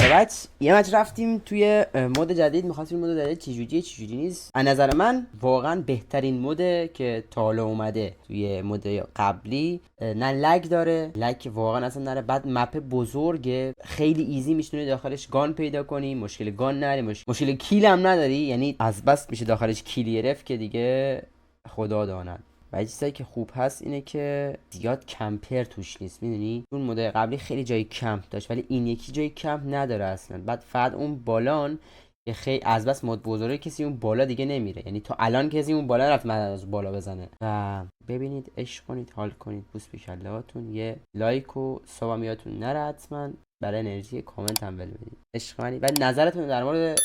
بعد یه مچ رفتیم توی مود جدید، می‌خواستیم مود جدید چجوری نیست. از نظر من واقعا بهترین موده که تا حالا اومده. توی مود قبلی نه لگ داره، لگ واقعا اصلا نره. بعد مپ بزرگه، خیلی ایزی میتونی داخلش گان پیدا کنی، مشکل گان نری، مشکل کیل هم نداری. یعنی از بس میشه داخلش کیل گرفت که دیگه خدا داند. و چیزایی که خوب هست اینه که زیاد کمپر توش نیست، میدونی؟ اون مدل قبلی خیلی جای کمپ داشت ولی این یکی جای کمپ نداره اصلا. بعد فقط اون بالان که خیلی از بس مد بزرگه، کسی اون بالا دیگه نمیره. یعنی تا الان کسی اون بالا رفت من از بالا بزنه. و ببینید، عشق کنید، حال کنید، بوس به کلهاتون. یه لایک و سابمیاتون نره حتما، برای انرژی کامنت هم ول بدید. عشق منی. و نظرتون در مورد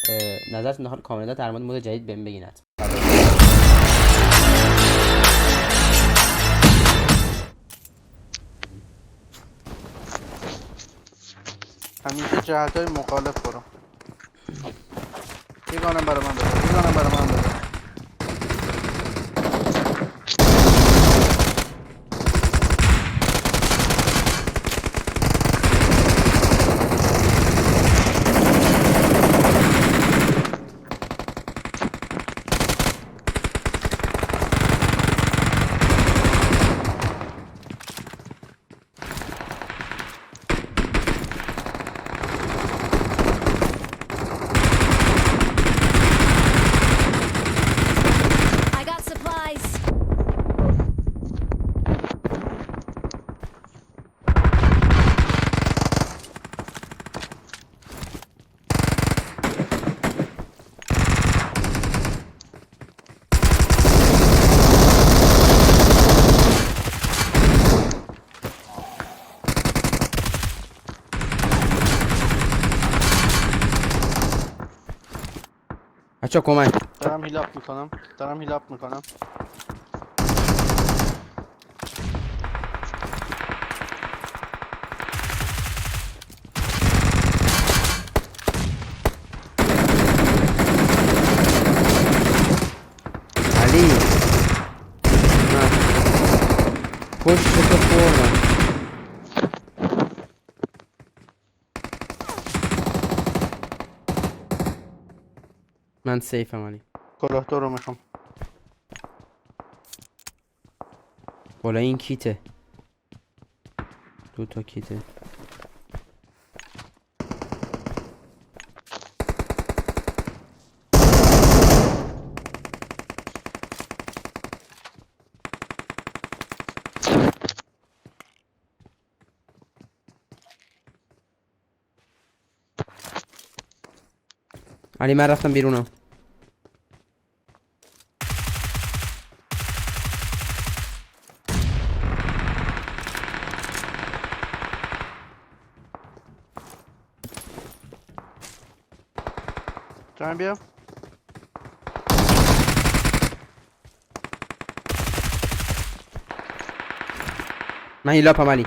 نظرتون داخل کامنتات در مورد مود جدید بهم بگین حتما. همیشه جهت‌های مخالف برو. یه گانم برای من بده. بچه‌ها کمک. دارم هیلاپ میکنم. علی پشت تو خوردم. من سیفم علی. کلاه تو رو میخوام. بالا این کیته، 2 تا کیته. علی من رفتم بیرونم. جان بیا. من هیلاپم علی.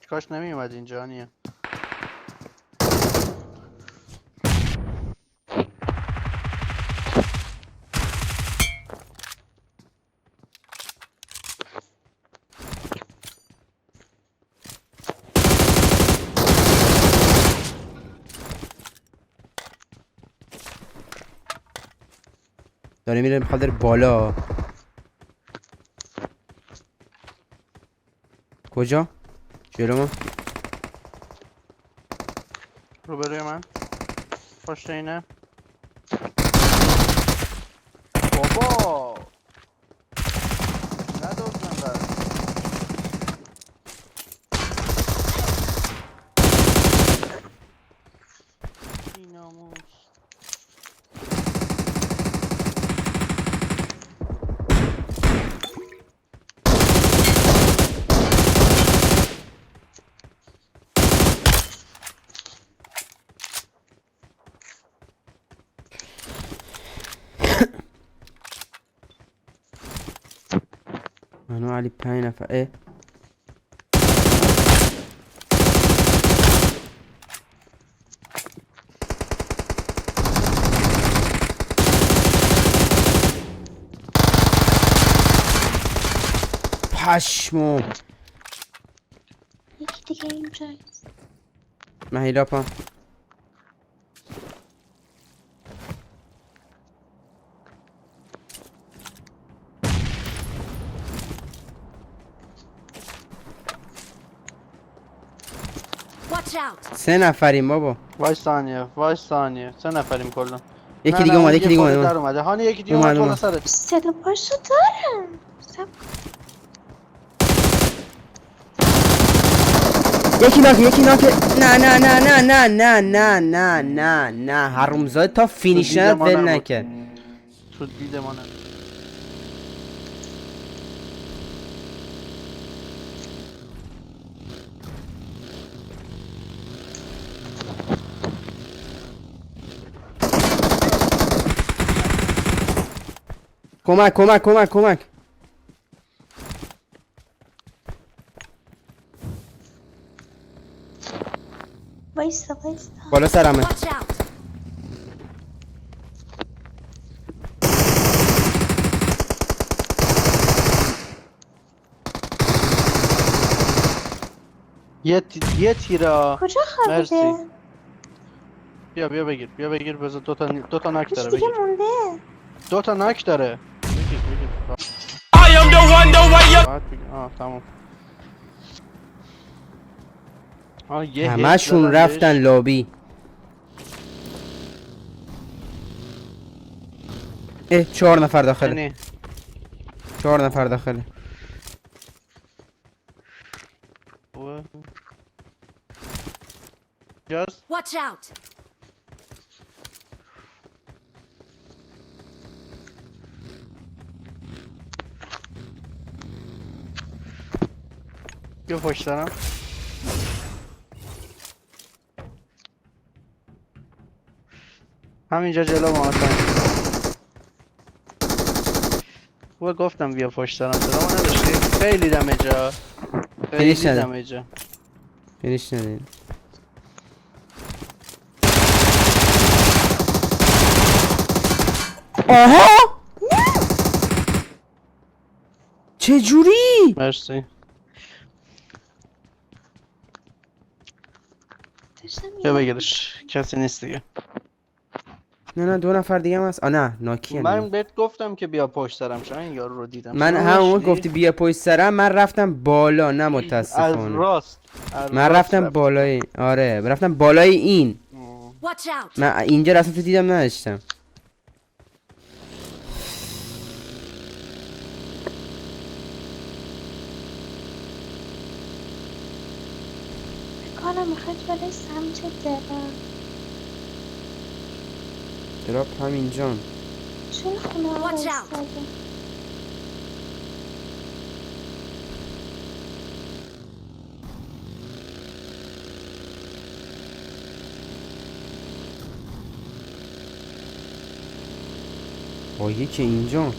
کاش نمی اومد اینجا نیه. داره میره میخواد بره بالا. کجا؟ جلو ما. روبروی من. پشت اینه. بابا ندازم بر بیناموس. هنو علی 5 نفر اه. پشمو یکی دیگه اینجاست. من هیلاپم Watch out! 3 نفریم بابا. وای ثانیه 3 نفریم کلا. یکی دیگه اومد، یکی دیگه در اومد. اومده. هانی یکی دیگه اومد بالا سرت. صدا پاشو دارم. یکی ناک. نه نه نه نه نه نه نه نه نه نه حرومزاده تا فینیشنت ول نکرد. تو دید ما نه. کمک. وایستا. بالا سرمه. Watch out! یه تیرا. کجا مرسی. خوابیده؟ بیا بگیر بذار دو تا نک داره. یکی دیگه بگیر مونده. 2 تا نک داره. بگیر آه تمام. یه همشون هد رفتن زدم بهش. لابی. 4 نفر داخله. یعنی 4 نفر داخله. جاست Watch out! بیا پشت دارم. همینجا جلو ما هستن. خوبه گفتم بیا پشت دارم. صدامو نداشتی؟ خیلی دمیجا. فینیش خیلی نده. دمیجا. فینیش ندین. آها چجوری؟ مرسی. داشتم بیا بگیرش. کسی نیست دیگه. نه 2 نفر دیگه هم هست. نه ناکیه. من بهت گفتم که بیا پشت دارم. چون این یارو رو دیدم. من صدامو همون نشنیدی؟ گفتی بیا پشت سرم، من رفتم بالا. نه از متاسفانه راست. من رفتم بالای. آره رفتم بالای این. Watch out! من اینجا رفتم تو دیدم نداشتم. کنم میخواد برای سمت درم. دراپ همینجان. چون خونه ها Watch out. ایستاده. یکی اینجا.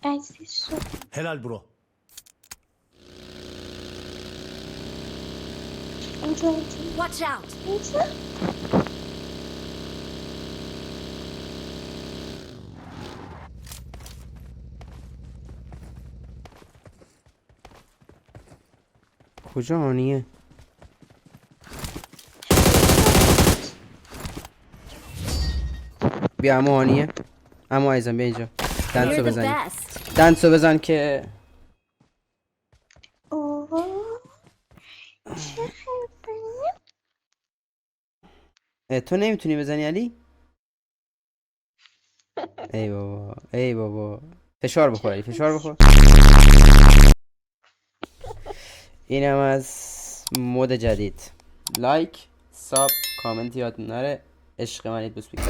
عزیز شد. Helal bro. اینجا Watch out! اینجا. کجا هانیه؟ بیا امو هانیه. امو عزیزم بیا اینجا. دنسو You're the بزن. best. دنسو بزن که اوه. چه خبره؟ تو نمیتونی بزنی علی؟ ای بابا فشار بخور علی، فشار بخور. اینم از مود جدید. لایک، ساب، کامنت یادتون نره. عشق منید. بسپیک.